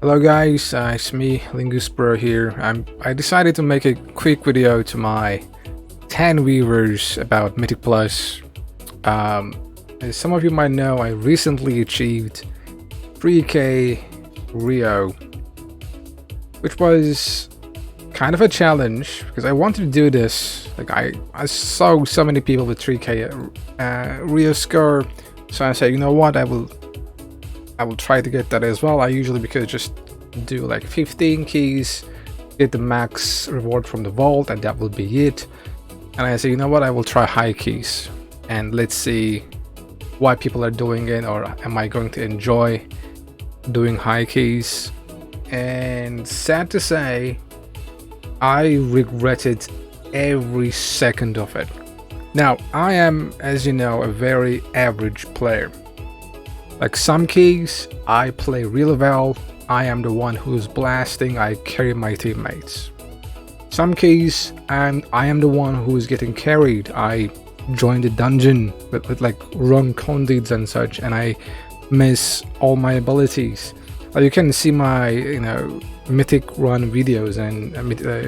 Hello guys, it's me, Ybarra here. I decided to make a quick video to my 10 viewers about Mythic Plus. As some of you might know, I recently achieved 3k Rio, which was kind of a challenge because I wanted to do this. Like I saw so many people with 3k Rio score, so I said, you know what, I will try to get that as well. I usually just do like 15 keys, get the max reward from the vault, and that will be it. And I say, you know what, I will try high keys and let's see why people are doing it, or am I going to enjoy doing high keys. And sad to say, I regretted every second of it. Now I am, as you know, a very average player. Like some keys, I play really well. I am the one who's blasting. I carry my teammates. Some keys, I am the one who's getting carried. I join the dungeon with like wrong conduits and such, and I miss all my abilities. You can see my mythic run videos and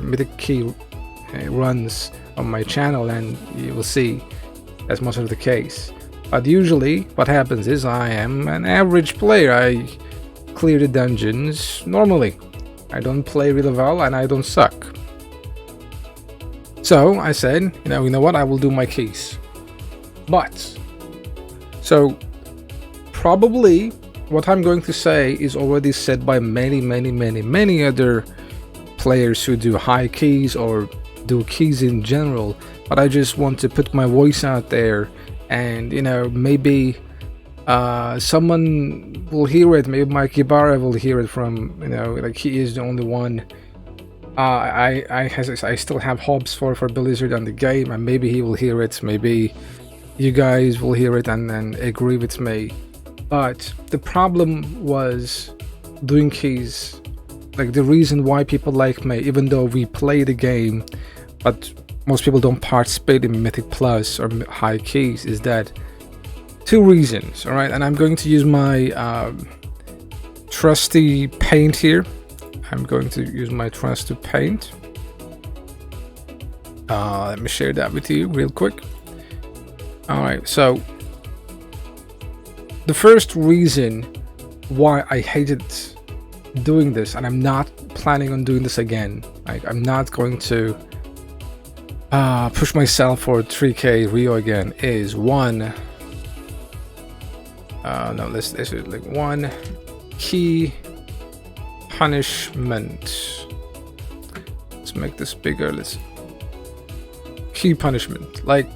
mythic key runs on my channel, and you will see that's most of the case. But usually what happens is I am an average player. I clear the dungeons normally. I don't play really well and I don't suck. So I said, you know what, I will do my keys. But so probably what I'm going to say is already said by many other players who do high keys or do keys in general, but I just want to put my voice out there. And maybe someone will hear it. Maybe Mike Ybarra will hear it from like he is the only one. I still have hopes for Blizzard on the game, and maybe he will hear it. Maybe you guys will hear it and agree with me. But the problem was doing keys. Like the reason why people like me, even though we play the game, but most people don't participate in Mythic Plus or high keys, is that two reasons. All right, and I'm going to use my trusty paint here. I'm going to use my trusty paint. Let me share that with you real quick. All right, so the first reason why I hated doing this, and I'm not planning on doing this again. Like I'm not going to push myself for 3k Rio again, is one this is like one key punishment. Let's make this bigger. Let's key punishment. Like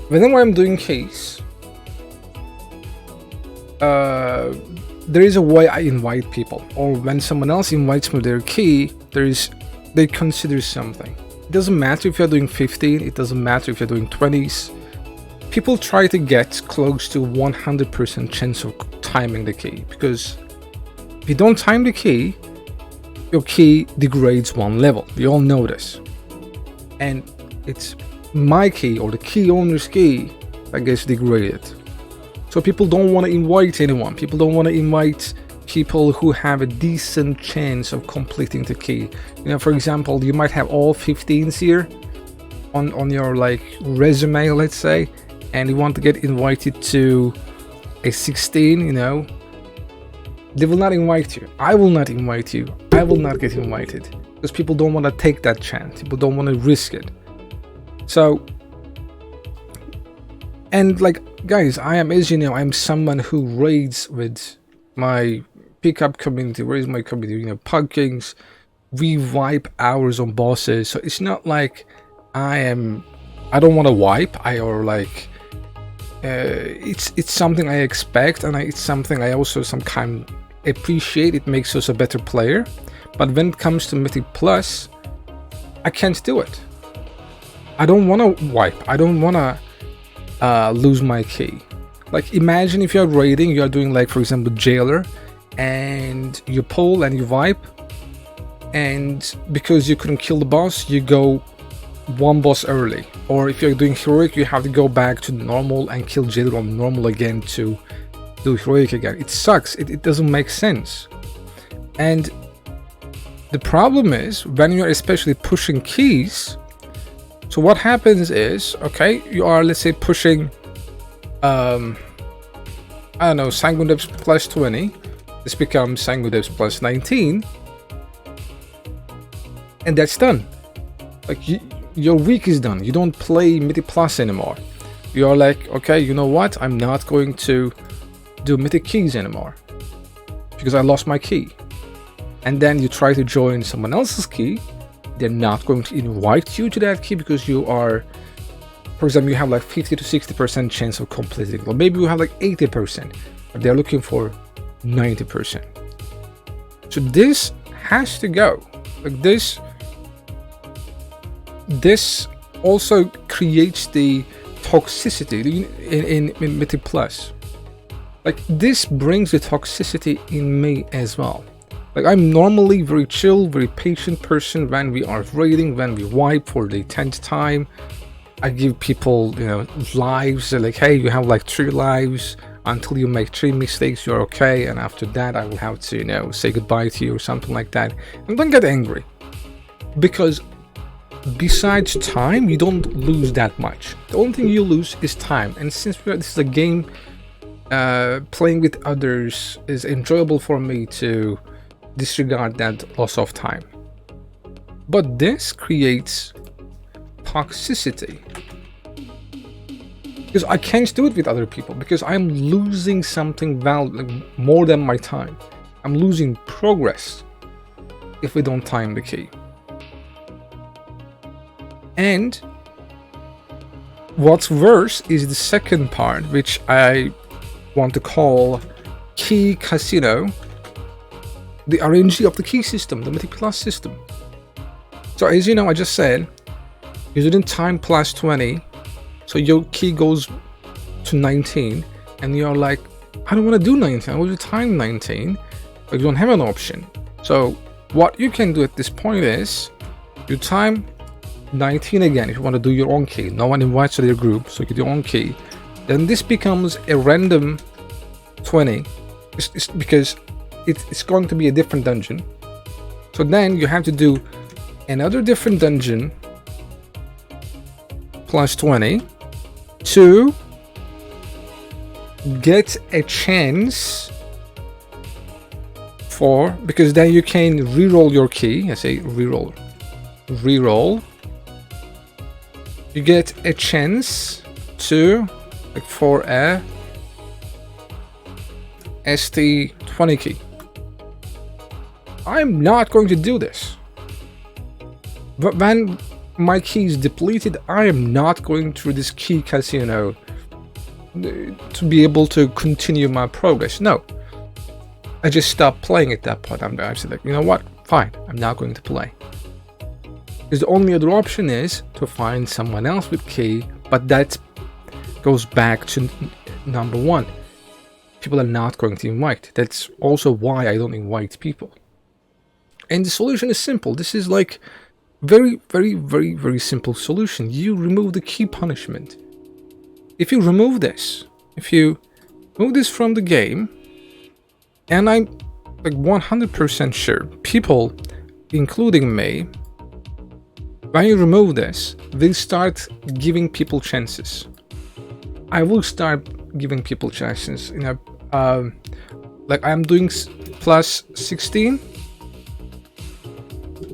whenever I'm doing keys, there is a way I invite people, or when someone else invites me their key, they consider something. It doesn't matter if you're doing 15, it doesn't matter if you're doing 20s. People try to get close to 100% chance of timing the key, because if you don't time the key, your key degrades one level. We all know this. And it's my key, or the key owner's key, that gets degraded. So people don't want to invite anyone. People don't want to invite people who have a decent chance of completing the key. For example, you might have all 15s here on your like resume, let's say, and you want to get invited to a 16. They will not invite you. I will not invite you. I will not get invited because people don't want to take that chance. People don't want to risk it. So, and like guys, I am, as you know, I'm someone who raids with my pickup community. Where is my community? Pug Kings. We wipe hours on bosses, so it's not like I don't want to wipe. It's something I expect, and it's something I also sometimes appreciate. It makes us a better player. But when it comes to Mythic Plus, I can't do it. I don't want to wipe. I don't want to lose my key. Like imagine if you're raiding, you're doing like, for example, Jailer, and you pull and you wipe, and because you couldn't kill the boss, you go one boss early. Or if you're doing heroic, you have to go back to normal and kill Jailer on normal again to do heroic again. It sucks. It doesn't make sense. And the problem is when you're especially pushing keys. So what happens is, okay, you are, let's say, pushing, I don't know, Sanguinevs plus 20. This becomes Sanguinevs plus 19. And that's done. Like, your week is done. You don't play Mythic Plus anymore. You're like, okay, you know what? I'm not going to do Mythic Keys anymore because I lost my key. And then you try to join someone else's key. They're not going to invite you to that key because you are, for example, you have like 50 to 60% chance of completing, or maybe you have like 80%, but they're looking for 90%. So this has to go. Like this also creates the toxicity in Mythic Plus. Like, this brings the toxicity in me as well. Like, I'm normally very chill, very patient person when we are raiding, when we wipe for the 10th time. I give people, you know, lives. They're like, hey, you have like 3 lives. Until you make 3 mistakes, you're okay. And after that, I will have to, you know, say goodbye to you or something like that. And don't get angry. Because besides time, you don't lose that much. The only thing you lose is time. And since this is a game, playing with others is enjoyable for me to disregard that loss of time. But this creates toxicity. Because I can't do it with other people, because I'm losing something valuable, more than my time. I'm losing progress if we don't time the key. And what's worse is the second part, which I want to call Key Casino, the RNG of the key system, the Mythic Plus system. So as you know, I just said, you're doing time plus 20, so your key goes to 19, and you're like, I don't want to do 19, I want to do time 19, but you don't have an option. So what you can do at this point is, you time 19 again if you want to do your own key. No one invites you to your group, so you get your own key. Then this becomes a random 20, it's because it's going to be a different dungeon. So then you have to do another different dungeon plus 20 to get a chance for, because then you can reroll your key. I say reroll. You get a chance to, like, for a ST20 key. I'm not going to do this. But when my key is depleted, I am not going through this key casino to be able to continue my progress. No. I just stopped playing at that point. I'm actually like, you know what? Fine. I'm not going to play. Because the only other option is to find someone else with key, but that goes back to number 1. People are not going to invite. That's also why I don't invite people. And the solution is simple. This is like very, very, very, very simple solution. You remove the key punishment. If you remove this, if you move this from the game, and I'm like 100% sure people, including me, when you remove this, will start giving people chances. I will start giving people chances. You know, like I'm doing plus 16.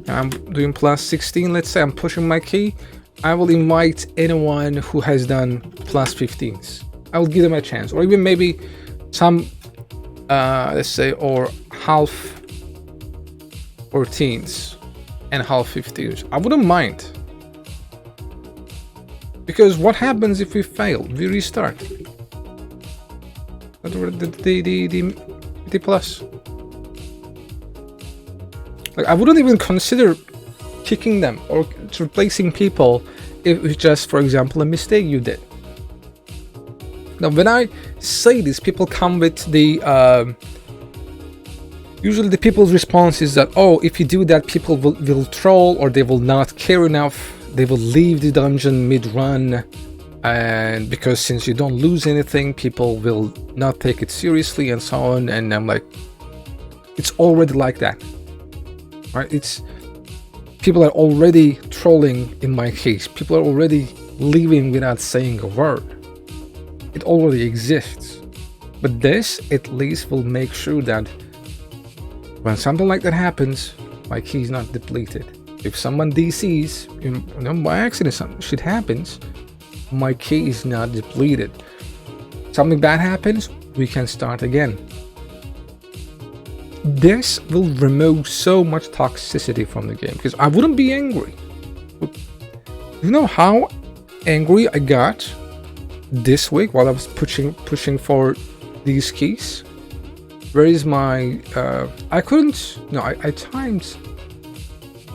I'm doing plus 16. Let's say I'm pushing my key. I will invite anyone who has done plus 15s. I will give them a chance, or even maybe some, let's say, or half 14s and half 15s. I wouldn't mind, because what happens if we fail? We restart. The plus. Like, I wouldn't even consider kicking them or replacing people if it's just, for example, a mistake you did. Now, when I say this, people come with the usually the people's response is that, oh, if you do that, people will troll, or they will not care enough, they will leave the dungeon mid-run, and because since you don't lose anything, people will not take it seriously and so on. And I'm like, it's already like that, right? It's people are already trolling in my case. People are already leaving without saying a word. It already exists. But this at least will make sure that when something like that happens, my key is not depleted. If someone DCs, by accident, some shit happens, my key is not depleted. Something bad happens, we can start again. This will remove so much toxicity from the game because I wouldn't be angry. You know how angry I got this week while I was pushing for these keys? Where is my I couldn't, no, I timed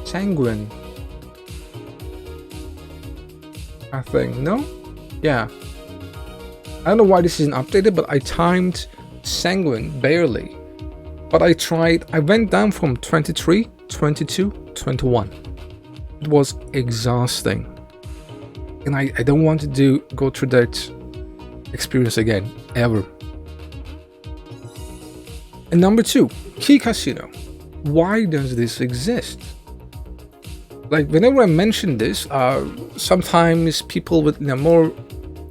sanguine, I think. No, yeah, I don't know why this isn't updated, but I timed sanguine barely. But I went down from 23, 22, 21. It was exhausting. And I don't want to go through that experience again, ever. And number 2, Key Casino. Why does this exist? Like, whenever I mention this, sometimes people with more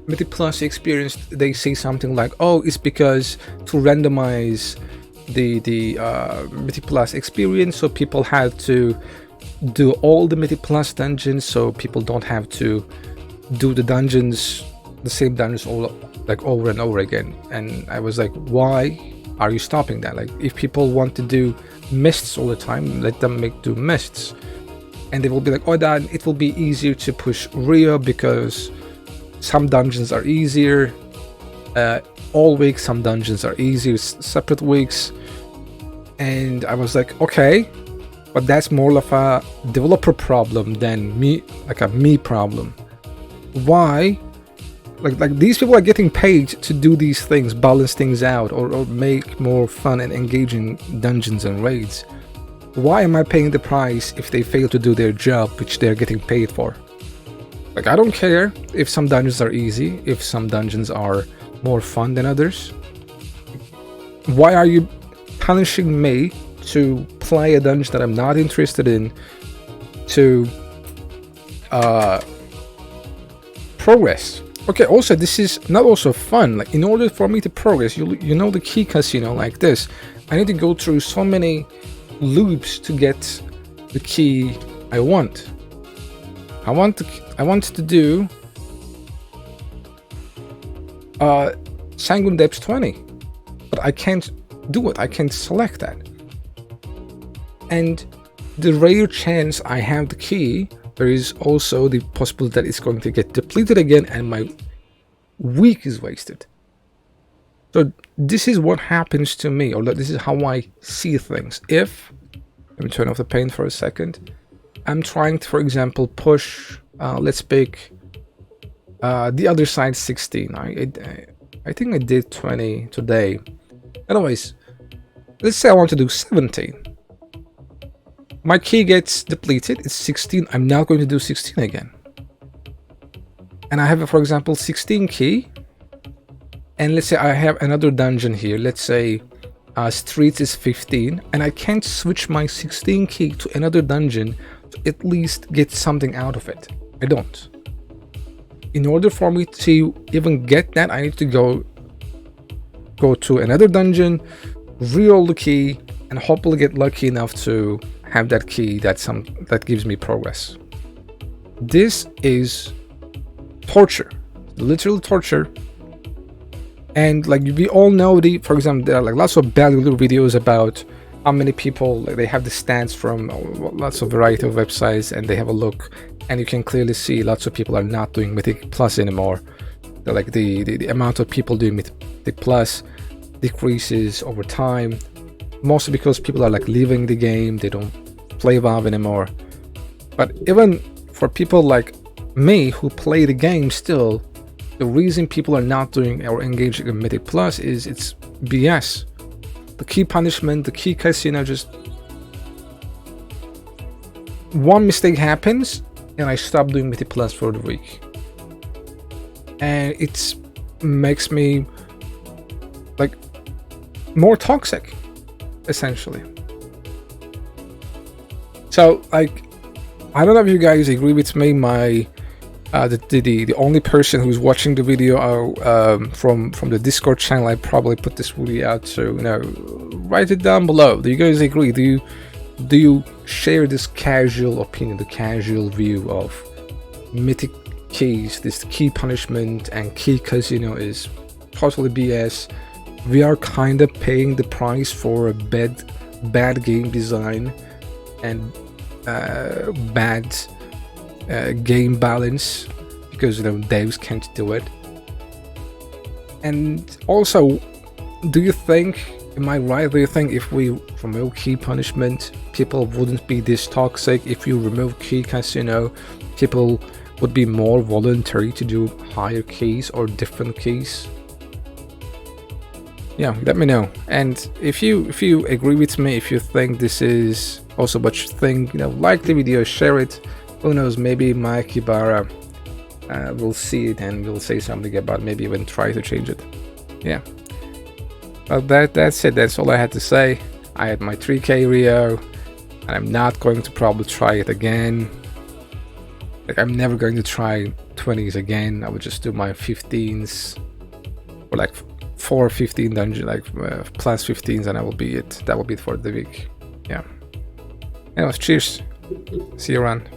Mythic Plus experience, they say something like, oh, it's because to randomize the Mythic Plus experience, so people have to do all the Mythic Plus dungeons, so people don't have to do the same dungeons over and over again. And I was like, why are you stopping that? Like, if people want to do mists all the time, let them do mists. And they will be like, oh, then it will be easier to push Rio because some dungeons are easier all weeks, some dungeons are easier separate weeks. And I was like, okay, but that's more of a developer problem than me, like a me problem. Why? Like these people are getting paid to do these things, balance things out, or make more fun and engaging dungeons and raids. Why am I paying the price if they fail to do their job, which they're getting paid for? Like, I don't care if some dungeons are easy, if some dungeons are more fun than others. Why are you punishing me to play a dungeon that I'm not interested in to progress? Okay, also, this is not also fun. Like, in order for me to progress, you know, the Key Casino like this, I need to go through so many loops to get the key I want. I want to do Sanguine Depths 20, but I can't do it. I can't select that. And the rare chance I have the key, there is also the possibility that it's going to get depleted again and my week is wasted. So this is what happens to me, or this is how I see things. If, let me turn off the paint for a second, I'm trying to, for example, push, let's pick the other side 16. I think I did 20 today. Anyways, let's say I want to do 17. My key gets depleted, it's 16, I'm now going to do 16 again. And I have, for example, 16 key. And let's say I have another dungeon here. Let's say streets is 15. And I can't switch my 16 key to another dungeon to at least get something out of it. I don't. In order for me to even get that, I need to go to another dungeon, re-roll the key, and hopefully get lucky enough to have that key that gives me progress. This is torture, literal torture. And like, we all know for example, there are like lots of bad little videos about how many people, like, they have the stats from lots of variety of websites, and they have a look, and you can clearly see lots of people are not doing Mythic Plus anymore. They're like the amount of people doing Mythic Plus decreases over time, mostly because people are like leaving the game, they don't play WoW anymore. But even for people like me who play the game still, the reason people are not doing or engaging in Mythic Plus is it's BS. The key punishment, the Key Casino, just one mistake happens and I stop doing Mythic Plus for the week. and it makes me like more toxic, essentially. So like, I don't know if you guys agree with me. My the only person who's watching the video from the Discord channel, I probably put this video out, so you know, write it down below. Do you guys agree? Do you share this casual opinion, the casual view of mythic keys? This key punishment and key casino is totally BS. We are kind of paying the price for a bad game design and bad game balance, because you know devs can't do it. And also, do you think, am I right? Do you think if we remove key punishment, people wouldn't be this toxic? If you remove key casino, people would be more voluntary to do higher keys or different keys? Yeah, let me know. And if you agree with me, if you think this is also what you think, you know, like the video, share it. Who knows, maybe Mike Ybarra will see it and will say something about it, maybe even try to change it. Yeah. Well, that's it. That's all I had to say. I had my 3K Rio, and I'm not going to probably try it again. Like, I'm never going to try 20s again. I would just do my 15s, or like 4 15 dungeon, like plus 15s, and that will be it. That will be it for the week. Yeah. Anyways, cheers. See you around.